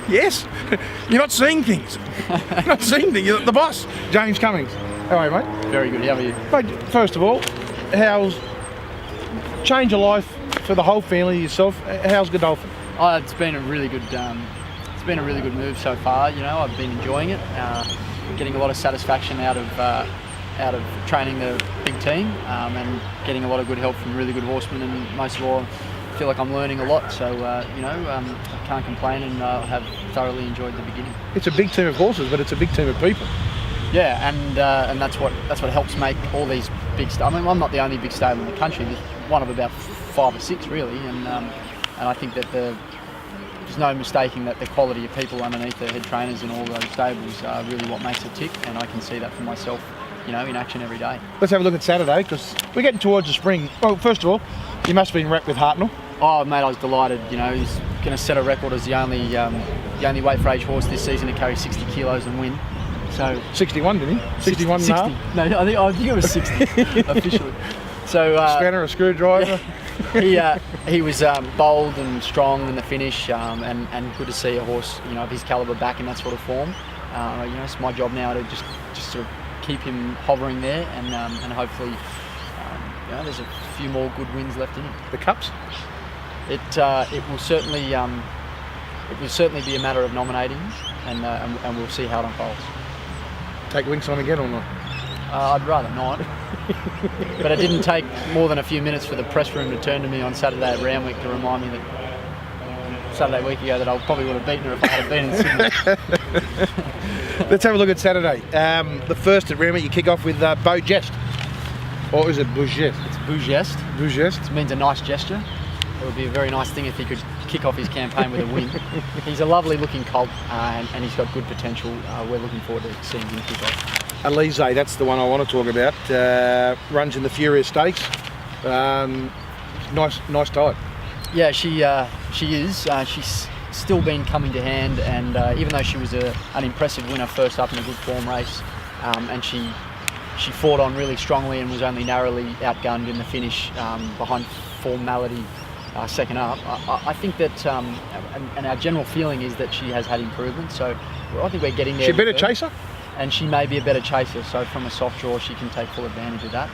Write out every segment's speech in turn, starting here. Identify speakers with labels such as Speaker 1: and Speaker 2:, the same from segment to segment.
Speaker 1: Yes. You're not seeing things. You're not seeing things. You're the boss, James Cummings. How are you, mate?
Speaker 2: Very good. How are you?
Speaker 1: Mate, first of all, how's change of life for the whole family, yourself? How's Godolphin?
Speaker 2: Oh, it's been a really good. It's been a really good move so far. You know, I've been enjoying it. Getting a lot of satisfaction out of training the big team, and getting a lot of good help from really good horsemen. And most of all, I feel like I'm learning a lot. So I can't complain, and have thoroughly enjoyed the beginning.
Speaker 1: It's a big team of horses, but it's a big team of people.
Speaker 2: Yeah, and that's what helps make all these big. I mean, I'm not the only big stable in the country. There's one of about 5 or 6 really, and I think that there's no mistaking that the quality of people underneath the head trainers in all those stables are really what makes it tick, and I can see that for myself, you know, in action every day.
Speaker 1: Let's have a look at Saturday, because we're getting towards the spring. Well, first of all, you must have been wrapped with Hartnell.
Speaker 2: Oh, mate, I was delighted. You know, he's going to set a record as the only weight for age horse this season to carry 60 kilos and win. So
Speaker 1: 61, didn't he? 61
Speaker 2: 60.
Speaker 1: and a half?
Speaker 2: No, I think it was 60 officially. So
Speaker 1: spanner, a screwdriver.
Speaker 2: He was bold and strong in the finish, and good to see a horse, you know, of his calibre back in that sort of form. You know, it's my job now to just sort of keep him hovering there, and hopefully, you know, there's a few more good wins left in him.
Speaker 1: The Cups?
Speaker 2: It will certainly be a matter of nominating, and we'll see how it unfolds.
Speaker 1: Take Winks on again or not?
Speaker 2: I'd rather not. But it didn't take more than a few minutes for the press room to turn to me on Saturday at Randwick to remind me that Saturday week ago that I probably would have beaten her if I had been in Sydney.
Speaker 1: Let's have a look at Saturday. The first at Randwick, you kick off with Beau Geste. Or is it Bougest?
Speaker 2: It's Bougest.
Speaker 1: Bougest.
Speaker 2: It means a nice gesture. It would be a very nice thing if he could kick off his campaign with a win. He's a lovely looking colt, and he's got good potential. We're looking forward to seeing him kick off.
Speaker 1: Elise, that's the one I want to talk about. Runs in the Furious Stakes. Nice type.
Speaker 2: Yeah, she is. She's still been coming to hand, and even though she was an impressive winner first up in a good form race, and she fought on really strongly and was only narrowly outgunned in the finish behind Formality second up. I think that, and our general feeling is that she has had improvement. So I think we're getting there.
Speaker 1: She a better chaser?
Speaker 2: And she may be a better chaser. So from a soft draw, she can take full advantage of that.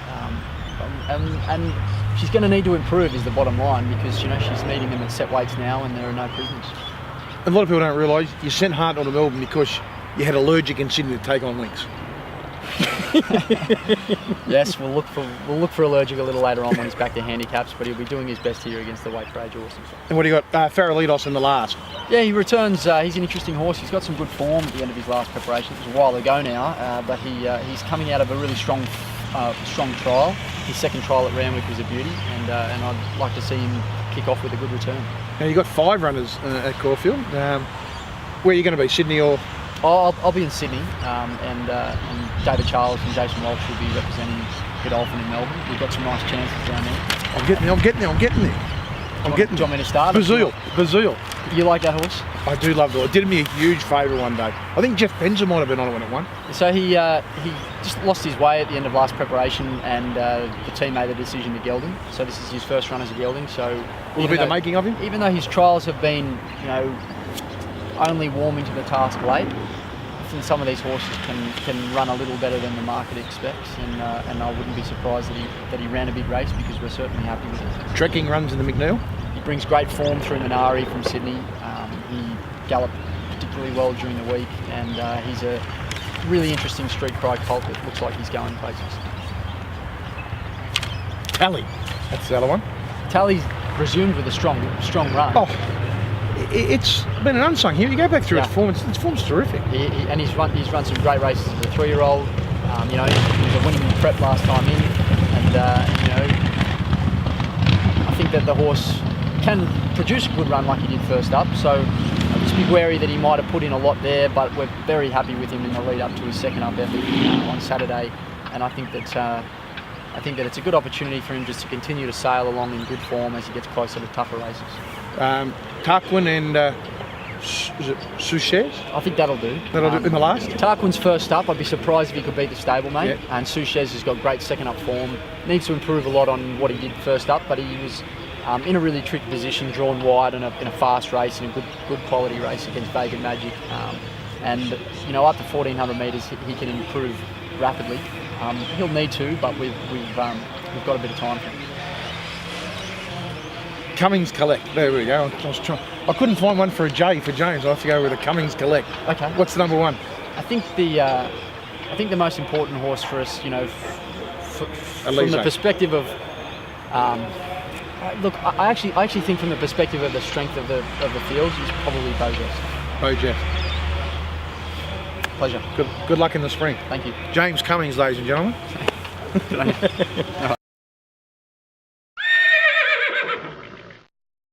Speaker 2: And she's going to need to improve is the bottom line, because, you know, she's meeting them at set weights now and there are no prisoners.
Speaker 1: A lot of people don't realise you sent Hartnell to Melbourne because you had allergic in Sydney to take on Winks.
Speaker 2: Yes, we'll look for allergic a little later on when he's back to handicaps, but he'll be doing his best here against the weight for age horses.
Speaker 1: And what do you got? Farrellitos in the last.
Speaker 2: Yeah, he returns. He's an interesting horse. He's got some good form at the end of his last preparation. It was a while ago now, but he's coming out of a really strong trial. His second trial at Randwick was a beauty, and I'd like to see him kick off with a good return.
Speaker 1: Now you've got 5 runners at Caulfield. Where are you going to be, Sydney or?
Speaker 2: I'll be in Sydney, and David Charles and Jason Walsh will be representing Godolphin in Melbourne. We've got some nice chances down there.
Speaker 1: I'm getting there. Do you want
Speaker 2: me to start?
Speaker 1: Bazille.
Speaker 2: You like that horse?
Speaker 1: I do love it. It did me a huge favour one day. I think Jeff Penzer might have been on it when it won.
Speaker 2: So he just lost his way at the end of last preparation, and the team made the decision to geld him. So this is his first run as a gelding. So
Speaker 1: will it be the making of him? Even
Speaker 2: though his trials have been, you know, only warming to the task late, I think some of these horses can run a little better than the market expects, and I wouldn't be surprised that he ran a big race, because we're certainly happy with it.
Speaker 1: Trekking runs in the McNeil.
Speaker 2: He brings great form through Minari from Sydney. He galloped particularly well during the week, and he's a really interesting street cry colt that looks like he's going places.
Speaker 1: Tally, that's the other one.
Speaker 2: Tally's resumed with a strong run.
Speaker 1: Oh. It's been an unsung hero. You go back through its form, its form's terrific.
Speaker 2: He's run some great races as a 3-year-old. You know, he was a winning prep last time in, and you know, I think that the horse can produce a good run like he did first up. So I'd just be wary that he might have put in a lot there, but we're very happy with him in the lead up to his second up effort on Saturday, and I think that it's a good opportunity for him just to continue to sail along in good form as he gets closer to tougher races.
Speaker 1: Tarquin and is it Suchez?
Speaker 2: I think that'll do.
Speaker 1: That'll do in the last?
Speaker 2: Tarquin's first up. I'd be surprised if he could beat the stablemate. Yeah. And Suchez has got great second up form. Needs to improve a lot on what he did first up, but he was in a really tricky position, drawn wide in a fast race, in a good quality race against Vacant Magic. And up to 1400 metres, he can improve rapidly. He'll need to, but we've got a bit of time for him.
Speaker 1: Cummings Collect. There we go. I couldn't find one for a J for James. I have to go with a Cummings Collect.
Speaker 2: Okay.
Speaker 1: What's the number one?
Speaker 2: I think the most important horse for us, from the perspective of, look, I actually think from the perspective of the strength of the field, is probably Bojet. Pleasure.
Speaker 1: Good luck in the spring.
Speaker 2: Thank you.
Speaker 1: James Cummings, ladies and gentlemen.
Speaker 2: Good on you.